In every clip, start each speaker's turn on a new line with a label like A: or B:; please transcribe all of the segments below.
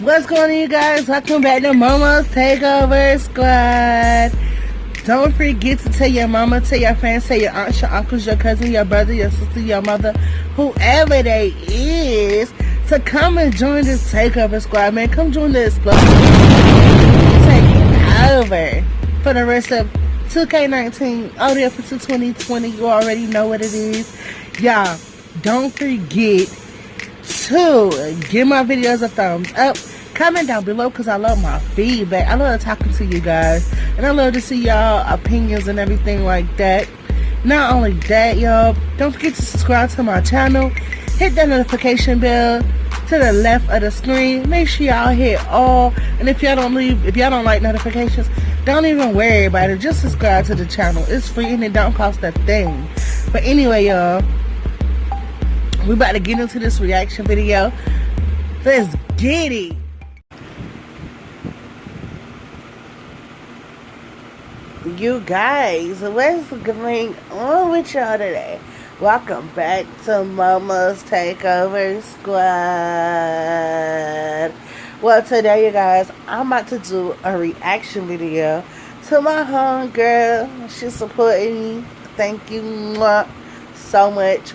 A: What's going on, you guys? Welcome back to Mama's Takeover Squad. Don't forget to tell your mama, tell your friends, tell your aunts, your uncles, your cousin, your brother, your sister, your mother, whoever they is, to come and join this Takeover Squad, man. Come join the explosion. Take over for the rest of 2K19, all the way up to 2020. You already know what it is. Y'all, don't forget to give my videos a thumbs up. Comment down below because I love my feedback. I love talking to you guys, and I love to see y'all opinions and everything like that. Not only that, y'all, don't forget to subscribe to my channel. Hit that notification bell to the left of the screen. Make sure y'all hit all. And if y'all don't like notifications, don't even worry about it. Just subscribe to the channel. It's free and it don't cost a thing. But anyway, y'all, we about to get into this reaction video. Let's get it. You guys, what's going on with y'all today? Welcome back to Mama's Takeover Squad. Well, today, you guys, I'm about to do a reaction video to my homegirl. She's supporting me. Thank you so much.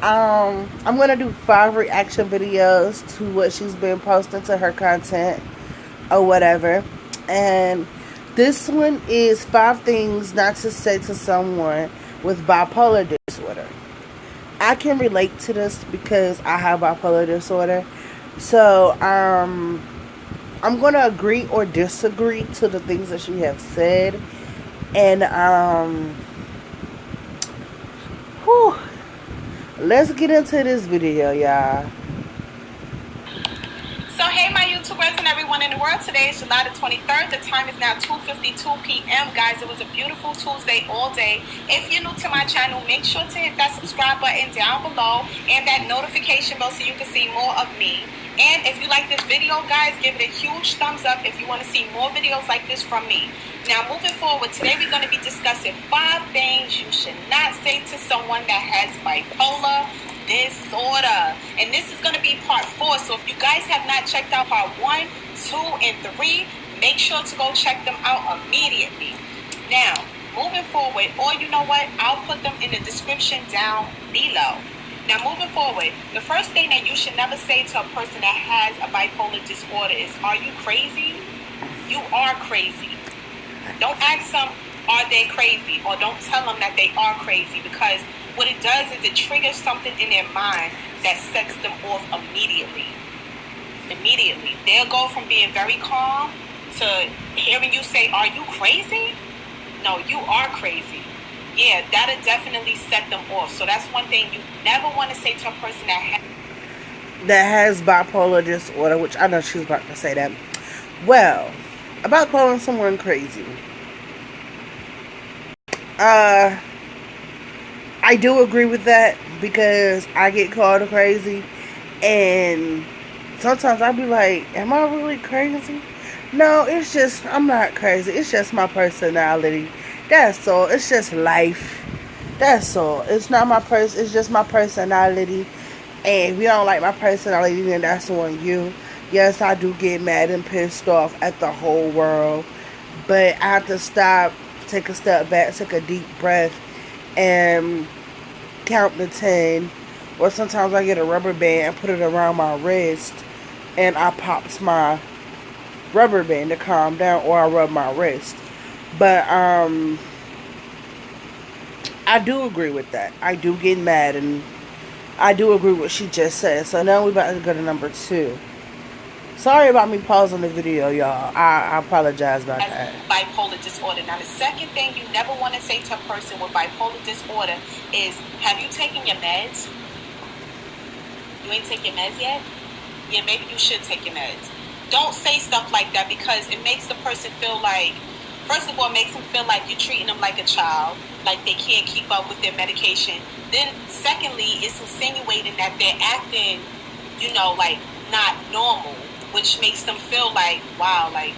A: I'm gonna do 5 reaction videos to what she's been posting to her content or whatever, and this one is 5 things not to say to someone with bipolar disorder. I can relate to this because I have bipolar disorder, so I'm gonna agree or disagree to the things that she has said, and let's get into this video, y'all.
B: So hey my YouTubers and everyone in the world, today is July the 23rd. The time is now 2:52 p.m. Guys, it was a beautiful Tuesday all day. If you're new to my channel, make sure to hit that subscribe button down below and that notification bell so you can see more of me. And if you like this video, guys, give it a huge thumbs up if you want to see more videos like this from me. Now, moving forward, today we're going to be discussing 5 things you should not say to someone that has bipolar disorder. And this is going to be part 4. So if you guys have not checked out part 1, 2, and 3, make sure to go check them out immediately. Now, moving forward, or you know what, I'll put them in the description down below. Now, moving forward, the first thing that you should never say to a person that has a bipolar disorder is, are you crazy? You are crazy. Don't ask them, are they crazy? Or don't tell them that they are crazy, because what it does is it triggers something in their mind that sets them off immediately. Immediately. They'll go from being very calm to hearing you say, are you crazy? No, you are crazy. Yeah, that'll definitely set them off. So that's one thing you never want to say to a person that
A: has bipolar disorder, which I know she's about to say that. Well, about calling someone crazy. I do agree with that because I get called crazy, and sometimes I be like, am I really crazy? No, it's just, I'm not crazy. It's just my personality. That's all. It's just life. That's all. It's not my it's just my personality. And if you don't like my personality, then that's on you. Yes, I do get mad and pissed off at the whole world. But I have to stop, take a step back, take a deep breath, and count to 10. Or sometimes I get a rubber band and put it around my wrist, and I pops my rubber band to calm down, or I rub my wrist. But I do agree with that. I do get mad, and I do agree with what she just said. So now we're about to go to number 2. Sorry about me pausing the video, y'all. I apologize about that.
B: Bipolar disorder. Now, the second thing you never want to say to a person with bipolar disorder is, have you taken your meds? You ain't taking meds yet? Yeah, maybe you should take your meds. Don't say stuff like that, because it makes the person feel like, first of all, it makes them feel like you're treating them like a child, like they can't keep up with their medication. Then, secondly, it's insinuating that they're acting, you know, like not normal, which makes them feel like, wow, like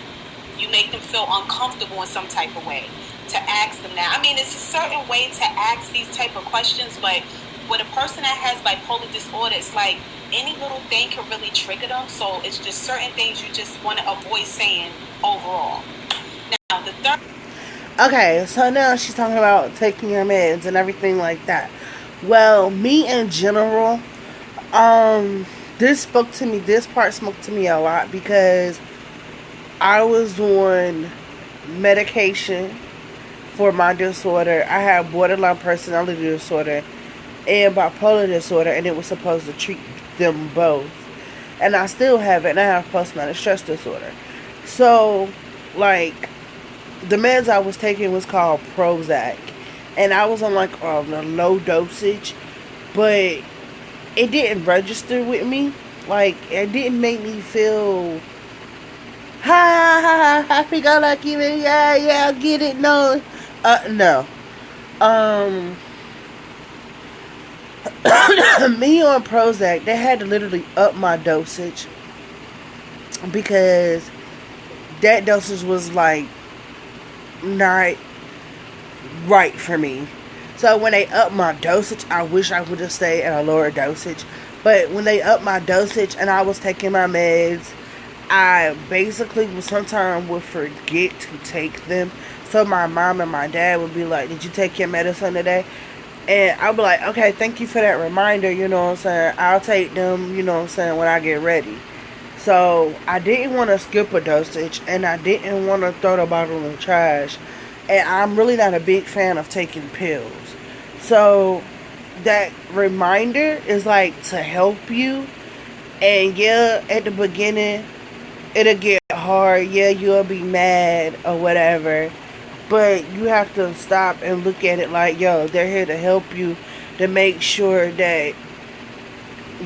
B: you make them feel uncomfortable in some type of way to ask them that. I mean, it's a certain way to ask these type of questions, but with a person that has bipolar disorder, it's like any little thing can really trigger them. So it's just certain things you just want to avoid saying overall. Now, the third.
A: Okay, so now she's talking about taking your meds and everything like that. Well, me in general, this part spoke to me a lot because I was on medication for my disorder. I have borderline personality disorder and bipolar disorder, and it was supposed to treat them both. And I still have it, and I have post-traumatic stress disorder. So, like, the meds I was taking was called Prozac, and I was on like a low dosage, but it didn't register with me. Like, it didn't make me feel ha happy go lucky, yeah, I get it. No. Me on Prozac, they had to literally up my dosage because that dosage was like not right for me. So when they upped my dosage, I wish I would have stayed at a lower dosage. But when they upped my dosage and I was taking my meds, I basically sometimes would forget to take them. So my mom and my dad would be like, "Did you take your medicine today?" And I'd be like, "Okay, thank you for that reminder, you know what I'm saying. I'll take them, you know what I'm saying, when I get ready." So I didn't want to skip a dosage, and I didn't want to throw the bottle in the trash. And I'm really not a big fan of taking pills. So that reminder is like to help you. And yeah, at the beginning, it'll get hard. Yeah, you'll be mad or whatever. But you have to stop and look at it like, yo, they're here to help you, to make sure that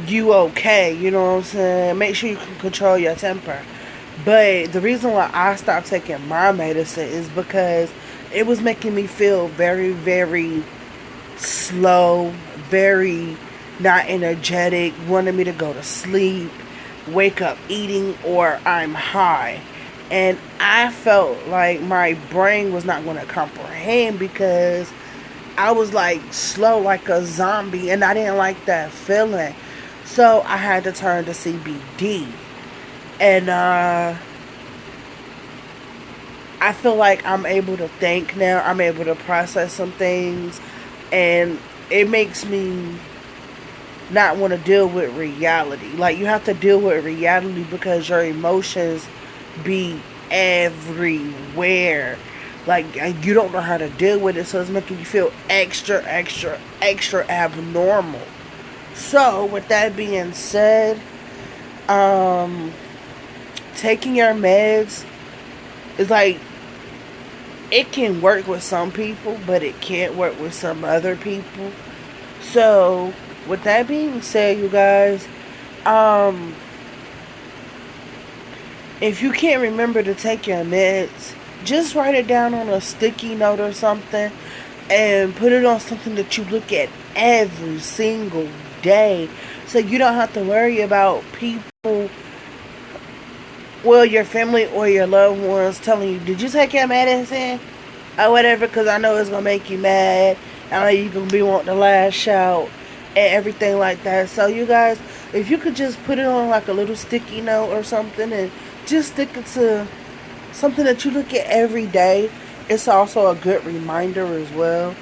A: you okay, you know what I'm saying? Make sure you can control your temper. But the reason why I stopped taking my medicine is because it was making me feel very, very slow, very not energetic, wanted me to go to sleep, wake up eating, or I'm high. And I felt like my brain was not going to comprehend because I was like slow like a zombie, and I didn't like that feeling. So I had to turn to CBD. And I feel like I'm able to think now. I'm able to process some things. And it makes me not want to deal with reality. Like, you have to deal with reality because your emotions be everywhere. Like, you don't know how to deal with it. So it's making you feel extra abnormal. So, with that being said, taking your meds is like, it can work with some people, but it can't work with some other people. So, with that being said, you guys, if you can't remember to take your meds, just write it down on a sticky note or something and put it on something that you look at every single day, so you don't have to worry about people, well, your family or your loved ones telling you, "Did you take your medicine?" or whatever, because I know it's going to make you mad. I know you're going to be wanting to lash out and everything like that. So you guys, if you could just put it on like a little sticky note or something and just stick it to something that you look at every day, it's also a good reminder as well.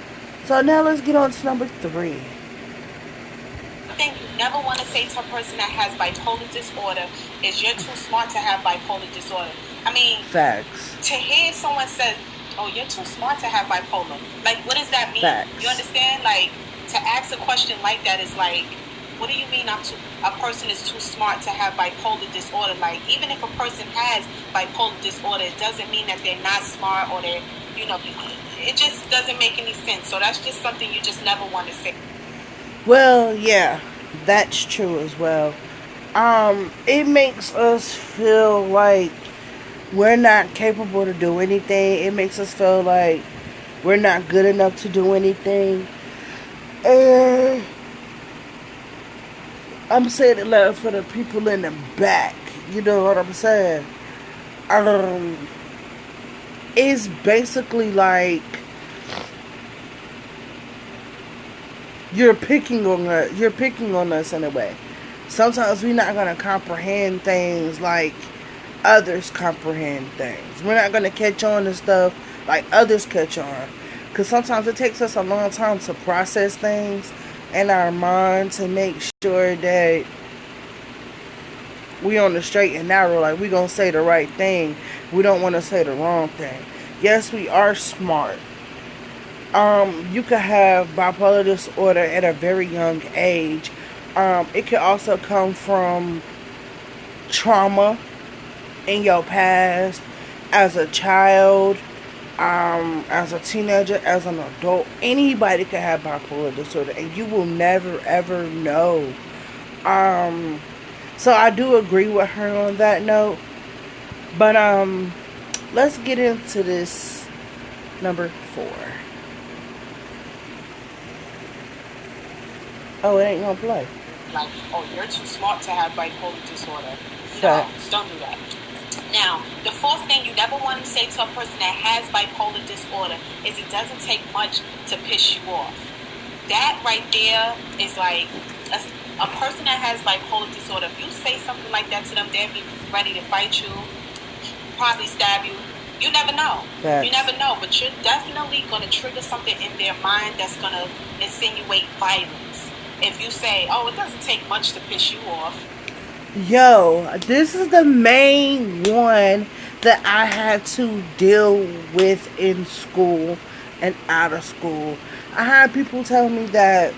A: So now let's get on to number 3.
B: I think you never want to say to a person that has bipolar disorder is you're too smart to have bipolar disorder. I mean,
A: facts.
B: To hear someone say, "Oh, you're too smart to have bipolar," like, what does that mean?
A: Facts.
B: You understand? Like, to ask a question like that is like, what do you mean a person is too smart to have bipolar disorder? Like, even if a person has bipolar disorder, it doesn't mean that they're not smart or they're, it just doesn't make any sense. So that's just something you just never want to say.
A: Well, yeah, that's true as well. It makes us feel like we're not capable to do anything. It makes us feel like we're not good enough to do anything. And I'm saying it loud for the people in the back. You know what I'm saying? It's basically like you're picking on us. You're picking on us in a way. Sometimes we're not gonna comprehend things like others comprehend things. We're not gonna catch on to stuff like others catch on. Because sometimes it takes us a long time to process things in our mind to make sure that we on the straight and narrow. Like, we gonna say the right thing. We don't want to say the wrong thing. Yes, we are smart. You could have bipolar disorder at a very young age. It could also come from trauma in your past, as a child, as a teenager, as an adult. Anybody could have bipolar disorder, and you will never ever know. So I do agree with her on that note. But let's get into this number 4. Oh, it ain't gonna play.
B: Like, oh, you're too smart to have bipolar disorder.
A: Facts.
B: No, don't do that. Now, the fourth thing you never want to say to a person that has bipolar disorder is it doesn't take much to piss you off. That right there is like a person that has bipolar disorder. If you say something like that to them, they'll be ready to fight you, probably stab you. You never know.
A: Facts.
B: You never know. But you're definitely going to trigger something in their mind that's going to insinuate violence. If you say, oh, it doesn't take much to piss you off.
A: Yo, this is the main one that I had to deal with in school and out of school. I had people tell me that,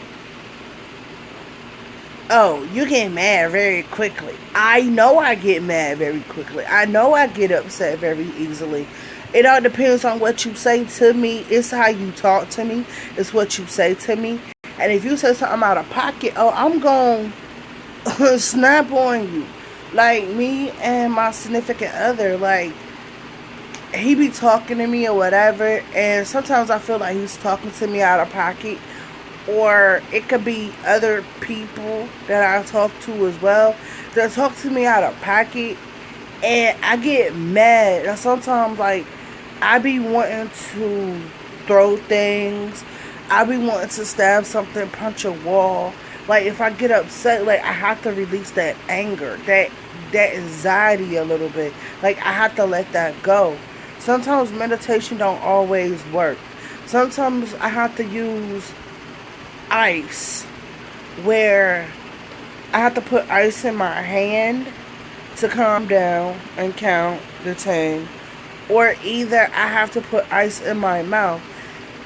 A: oh, you get mad very quickly. I know I get mad very quickly. I know I get upset very easily. It all depends on what you say to me. It's how you talk to me. It's what you say to me. And if you say something out of pocket, oh, I'm going to snap on you. Like, me and my significant other, like, he be talking to me or whatever, and sometimes I feel like he's talking to me out of pocket. Or it could be other people that I talk to as well that talk to me out of pocket, and I get mad. And sometimes, like, I be wanting to throw things. I be wanting to stab something, punch a wall. Like, if I get upset, like, I have to release that anger, that anxiety a little bit. Like, I have to let that go. Sometimes meditation don't always work. Sometimes I have to use ice, where I have to put ice in my hand to calm down and count the 10. Or either I have to put ice in my mouth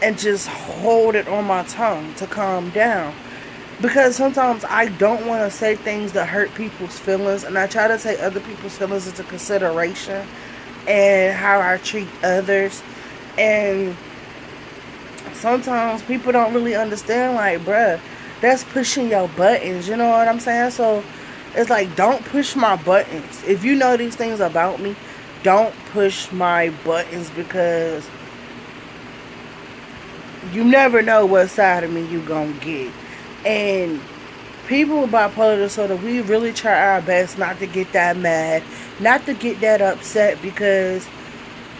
A: and just hold it on my tongue to calm down. Because sometimes I don't want to say things that hurt people's feelings, and I try to take other people's feelings into consideration and how I treat others. And sometimes people don't really understand, like, bruh, that's pushing your buttons, you know what I'm saying? So it's like, don't push my buttons. If you know these things about me, don't push my buttons, because you never know what side of me you gonna get. And people with bipolar disorder, we really try our best not to get that mad, not to get that upset, because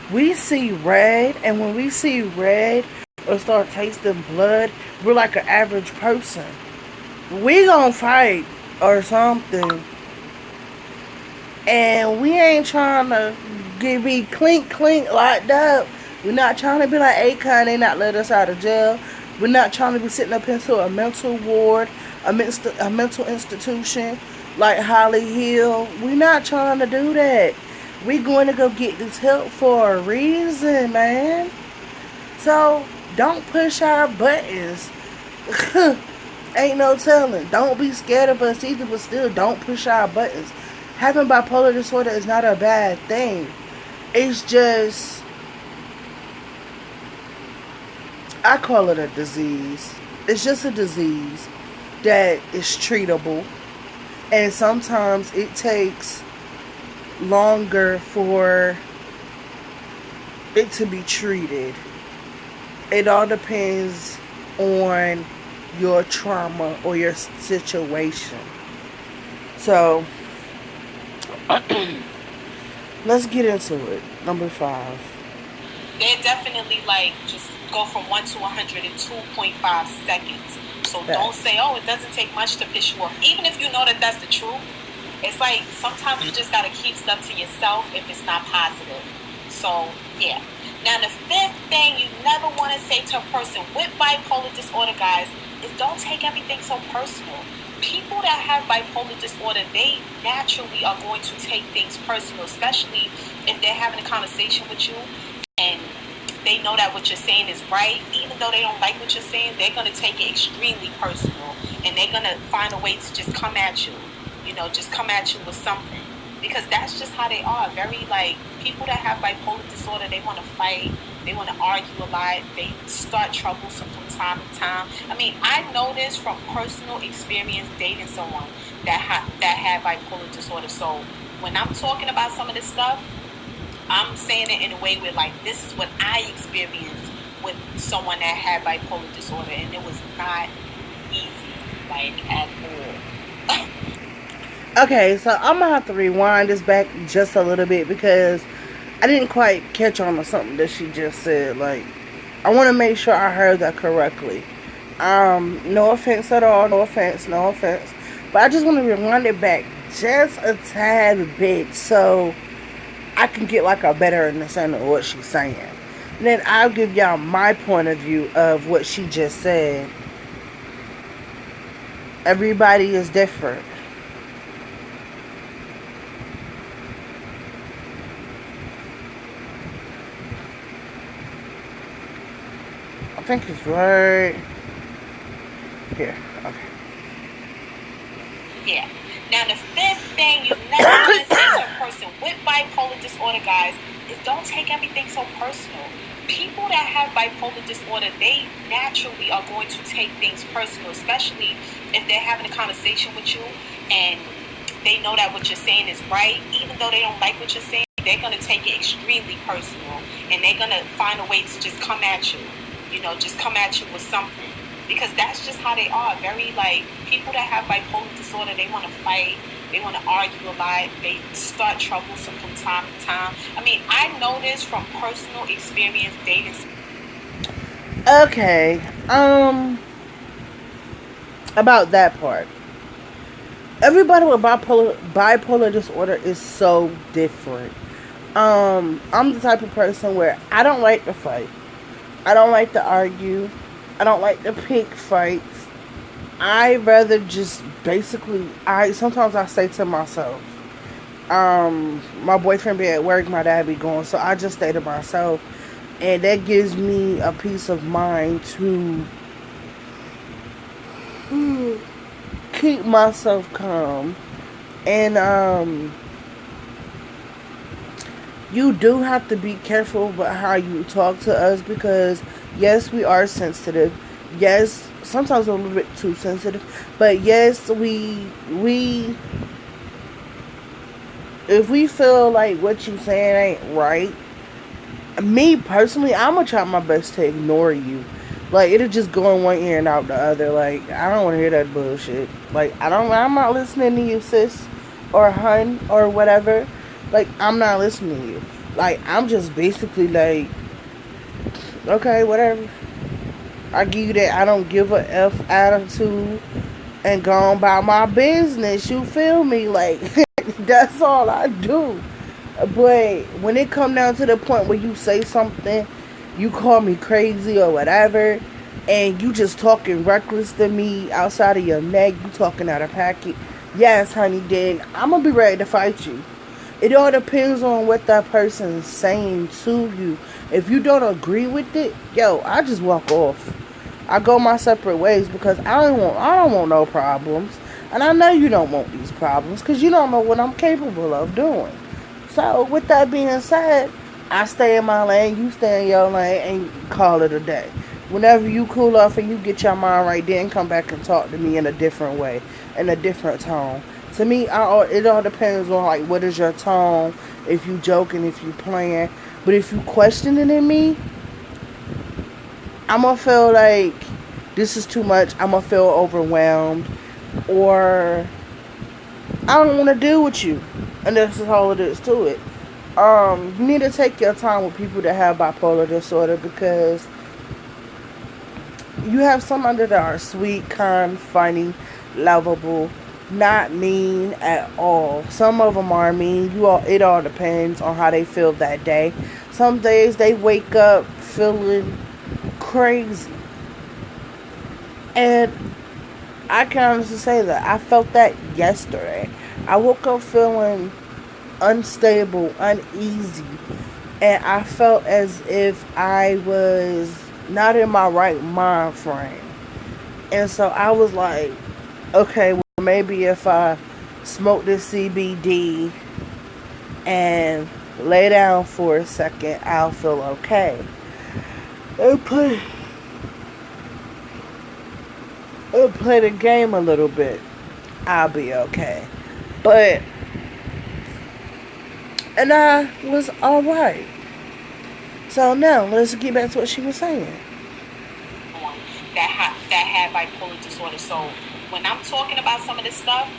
A: we see red, and when we see red or start tasting blood, we're like an average person. We gonna fight or something, and we ain't trying to be clink locked up. We're not trying to be like Akon, they not let us out of jail. We're not trying to be sitting up into a mental ward, a mental institution like Holly Hill. We're not trying to do that. We're going to go get this help for a reason, man. So don't push our buttons. Ain't no telling. Don't be scared of us either, but still don't push our buttons. Having bipolar disorder is not a bad thing. It's just, I call it a disease. It's just a disease that is treatable. And sometimes it takes longer for it to be treated. It all depends on your trauma or your situation. So, let's get into it. Number 5.
B: They're definitely like just go from 1 to 100 in 2.5 seconds. So don't say, oh, it doesn't take much to piss you off. Even if you know that that's the truth, it's like sometimes you just got to keep stuff to yourself if it's not positive. So, yeah. Now, the fifth thing you never want to say to a person with bipolar disorder, guys, is don't take everything so personal. People that have bipolar disorder, they naturally are going to take things personal, especially if they're having a conversation with you and they know that what you're saying is right. Even though they don't like what you're saying, they're going to take it extremely personal, and they're going to find a way to just come at you, just come at you with something, because that's just how they are. Very, like, people that have bipolar disorder, they want to fight, they want to argue a lot, they start troubles from time to time. I mean, I know this from personal experience dating someone that had bipolar disorder. So when I'm talking about some of this stuff, I'm saying it in a way where, like, this is what I experienced with someone that had bipolar disorder, and it was not easy, like, at all.
A: Okay, so I'm gonna have to rewind this back just a little bit because I didn't quite catch on to something that she just said. Like, I want to make sure I heard that correctly. No offense at all, no offense, but I just want to rewind it back just a tad bit so I can get like a better understanding of what she's saying. And then I'll give y'all my point of view of what she just said. Everybody is different. I think it's right here. Okay.
B: Yeah. Now, the fifth thing you never want to say to a person with bipolar disorder, guys, is don't take everything so personal. People that have bipolar disorder, they naturally are going to take things personal, especially if they're having a conversation with you and they know that what you're saying is right. Even though they don't like what you're saying, they're going to take it extremely personal, and they're going to find a way to just come at you, just come at you with something. Because that's just how they are. Very, like, people that have bipolar disorder, they want to fight, they want to argue a lot, they start troubles from time to time. I mean, I know this from personal experience dating.
A: Okay, about that part. Everybody with bipolar disorder is so different. I'm the type of person where I don't like to fight. I don't like to argue. I don't like to pick fights. I rather just basically, sometimes I say to myself, my boyfriend be at work, my dad be gone, so I just stay to myself, and that gives me a peace of mind to keep myself calm. And you do have to be careful about how you talk to us, because yes, we are sensitive. Yes, sometimes we're a little bit too sensitive. But yes, we if we feel like what you saying ain't right, me personally, I'm gonna try my best to ignore you. Like, it'll just go in one ear and out the other. Like, I don't want to hear that bullshit. Like, I'm not listening to you, sis, or hun, or whatever. Like, I'm not listening to you. Like, I'm just basically like, okay, whatever. I give you that I don't give a F attitude and go on about my business. You feel me? Like, that's all I do. But when it come down to the point where you say something, you call me crazy or whatever, and you just talking reckless to me outside of your neck, you talking out of pocket, yes, honey, then I'm going to be ready to fight you. It all depends on what that person is saying to you. If you don't agree with it, I just walk off. I go my separate ways, because I don't want no problems. And I know you don't want these problems, because you don't know what I'm capable of doing. So with that being said, I stay in my lane, you stay in your lane, and call it a day. Whenever you cool off and you get your mind right, then come back and talk to me in a different way, in a different tone. To me, it all depends on, like, what is your tone, if you joking, if you playing. But if you questioning me, I'm going to feel like this is too much. I'm going to feel overwhelmed, or I don't want to deal with you. And that's all it is to it. You need to take your time with people that have bipolar disorder, because You have some under that are sweet, kind, funny, lovable, not mean at all. Some of them are mean. It all depends on how they feel that day. Some days they wake up feeling crazy. And I can honestly say that I felt that yesterday. I woke up feeling unstable, uneasy, and I felt as if I was not in my right mind frame. And so I was like, okay, well, maybe if I smoke this CBD and lay down for a second, I'll feel okay. And play the game a little bit, I'll be okay. And I was alright. So now, let's get back to what she was saying.
B: That had bipolar disorder. So when I'm talking about some of this stuff,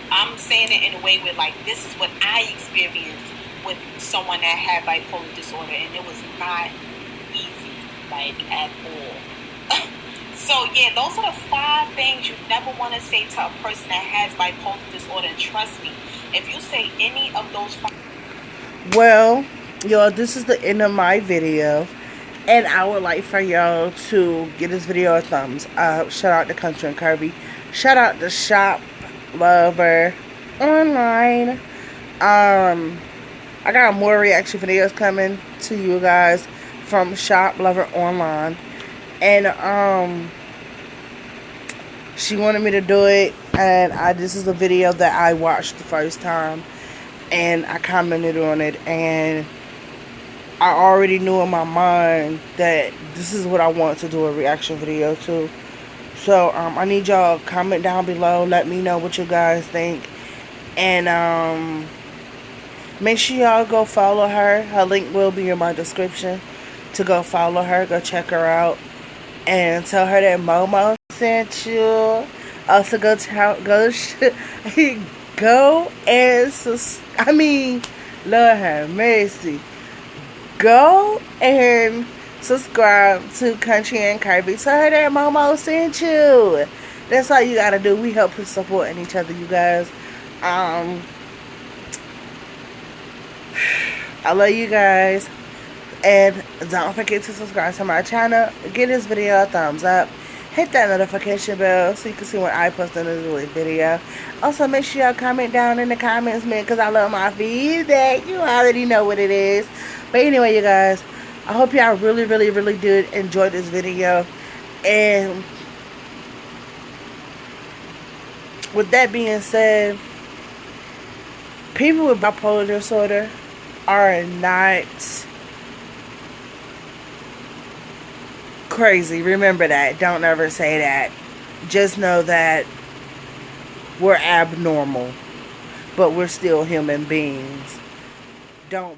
B: I'm saying it in a way where, like, this is what I experienced with someone that had bipolar disorder, and it was not easy, like, at all. So yeah, those are the 5 things you never want to say to a person that has bipolar disorder. And trust me, if you say any of those 5...
A: Well, y'all, this is the end of my video, and I would like for y'all to give this video a thumbs up. Shout out to Country and Kirby. Shout out to Shop Lover Online. I got more reaction videos coming to you guys from Shop Lover Online. And she wanted me to do it, and this is a video that I watched the first time, and I commented on it, and I already knew in my mind that this is what I want to do a reaction video to. So I need y'all to comment down below, let me know what you guys think, and make sure y'all go follow her. Her link will be in my description to go follow her, go check her out, and tell her that Momo sent you. Also go and Lord have mercy. Go and subscribe to Country and Kirby. Tell her that Momo sent you. That's all you gotta do. We help supporting each other, you guys. I love you guys. And don't forget to subscribe to my channel. Give this video a thumbs up. Hit that notification bell so you can see when I post another video. Also, make sure y'all comment down in the comments, man, because I love my feedback. You already know what it is. But anyway, you guys, I hope y'all really, really, really did enjoy this video. And with that being said, people with bipolar disorder are not crazy. Remember that. Don't ever say that. Just know that we're abnormal, but we're still human beings. Don't